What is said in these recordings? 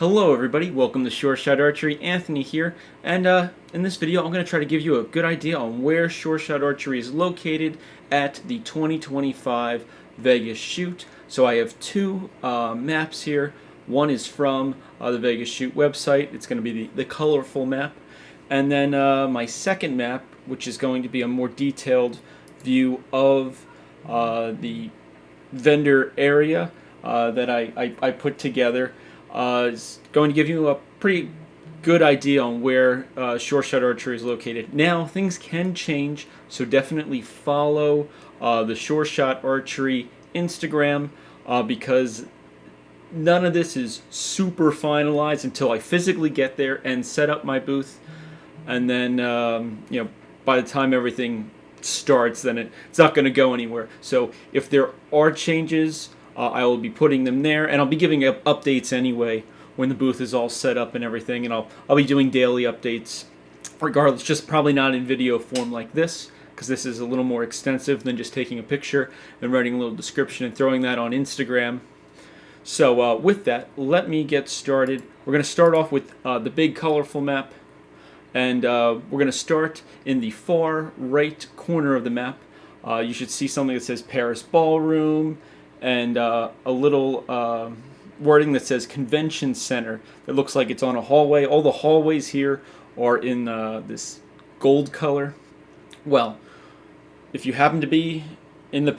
Hello everybody, welcome to Sure Shot Archery. Anthony here, and in this video I'm going to try to give you a good idea on where Sure Shot Archery is located at the 2025 Vegas shoot. So I have two maps here. One is from the Vegas shoot website. It's going to be the colorful map. And then my second map, which is going to be a more detailed view of the vendor area that I put together. Is going to give you a pretty good idea on where Sure Shot Archery is located. Now, things can change, so definitely follow the Sure Shot Archery Instagram because none of this is super finalized until I physically get there and set up my booth. And then, by the time everything starts, then it's not going to go anywhere. So if there are changes, I will be putting them there, and I'll be giving updates anyway when the booth is all set up and everything, and I'll be doing daily updates regardless, just probably not in video form like this, because this is a little more extensive than just taking a picture and writing a little description and throwing that on Instagram. So with that, let me get started. We're going to start off with the big colorful map, and we're going to start in the far right corner of the map. You should see something that says Paris Ballroom, and a little wording that says Convention Center. It looks like it's on a hallway. All the hallways here are in this gold color. Well, if you happen to be in the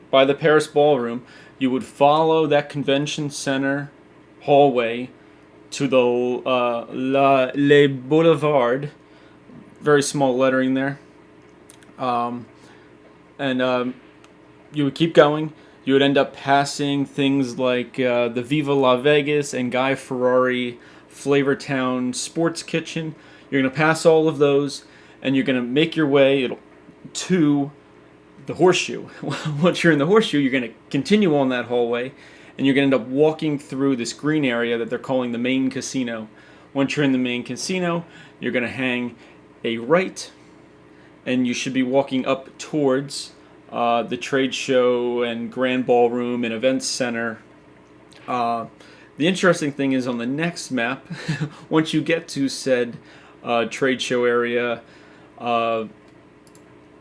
by the Paris Ballroom, you would follow that Convention Center hallway to the Le Boulevard. Very small lettering there. You would keep going. You would end up passing things like the Viva La Vegas and Guy Ferrari Flavortown Sports Kitchen. You're going to pass all of those, and you're going to make your way to the Horseshoe. Once you're in the Horseshoe, you're going to continue on that hallway, and you're going to end up walking through this green area that they're calling the main casino. Once you're in the main casino, you're going to hang a right, and you should be walking up towards the trade show and grand ballroom and events center. The interesting thing is on the next map, once you get to said trade show area,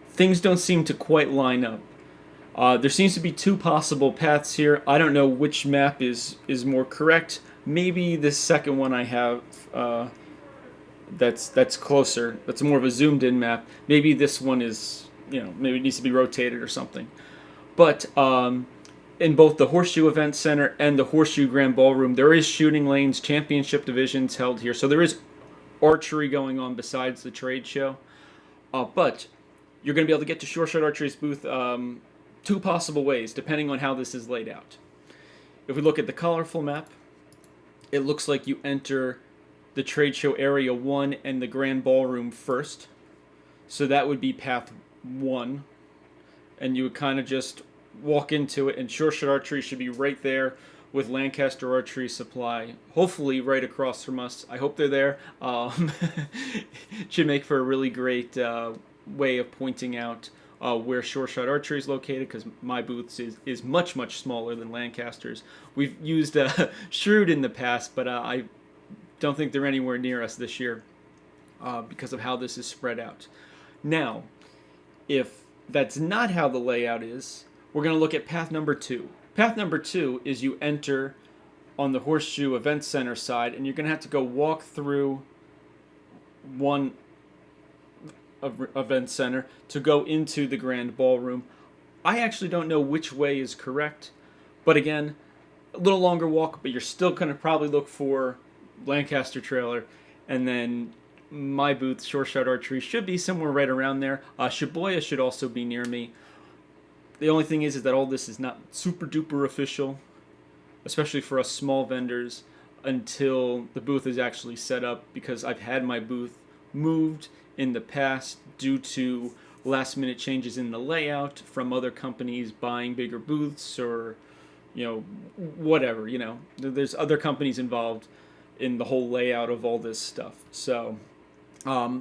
things don't seem to quite line up. There seems to be two possible paths here. I don't know which map is more correct. Maybe the second one I have that's closer. That's more of a zoomed in map. Maybe this one is, maybe it needs to be rotated or something. But in both the Horseshoe Event Center and the Horseshoe Grand Ballroom, there is shooting lanes, championship divisions held here. So there is archery going on besides the trade show. But you're going to be able to get to Sure Shot Archery's booth two possible ways, depending on how this is laid out. If we look at the colorful map, it looks like you enter the trade show area 1 and the Grand Ballroom first. So that would be path 1, and you would kind of just walk into it, and Sure Shot Archery should be right there with Lancaster Archery Supply, hopefully right across from us. I hope they're there. It should make for a really great way of pointing out where Sure Shot Archery is located, because my booth is much smaller than Lancaster's. We've used Shrewd in the past, but I don't think they're anywhere near us this year because of how this is spread out. Now, if that's not how the layout is, we're going to look at path number 2. Path number 2 is you enter on the Horseshoe Event Center side, and you're going to have to go walk through one event center to go into the Grand Ballroom. I actually don't know which way is correct, but again, a little longer walk, but you're still going to probably look for Lancaster trailer, and then my booth, Sure Shot Archery, should be somewhere right around there. Shibuya should also be near me. The only thing is that all this is not super duper official, especially for us small vendors, until the booth is actually set up, because I've had my booth moved in the past due to last minute changes in the layout from other companies buying bigger booths, or whatever. There's other companies involved in the whole layout of all this stuff. So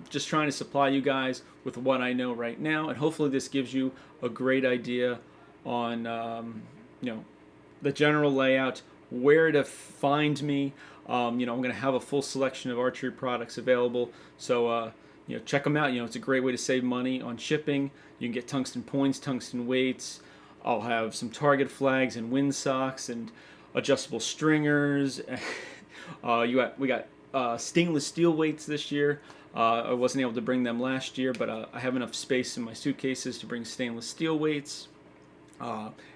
just trying to supply you guys with what I know right now, and hopefully this gives you a great idea on the general layout, where to find me. I'm going to have a full selection of archery products available, so check them out. It's a great way to save money on shipping. You can get tungsten points, tungsten weights. I'll have some target flags and wind socks and adjustable stringers. We got stainless steel weights this year. I wasn't able to bring them last year, but I have enough space in my suitcases to bring stainless steel weights,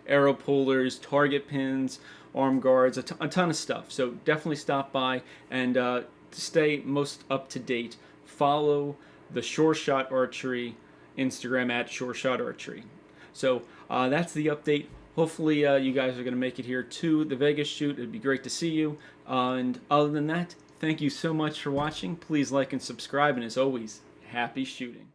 arrow pullers, target pins, arm guards, a ton of stuff. So definitely stop by, and to stay most up to date, follow the Sure Shot Archery Instagram at Sure Shot Archery. So that's the update. Hopefully you guys are going to make it here to the Vegas shoot. It'd be great to see you. And other than that, thank you so much for watching. Please like and subscribe, and as always, happy shooting.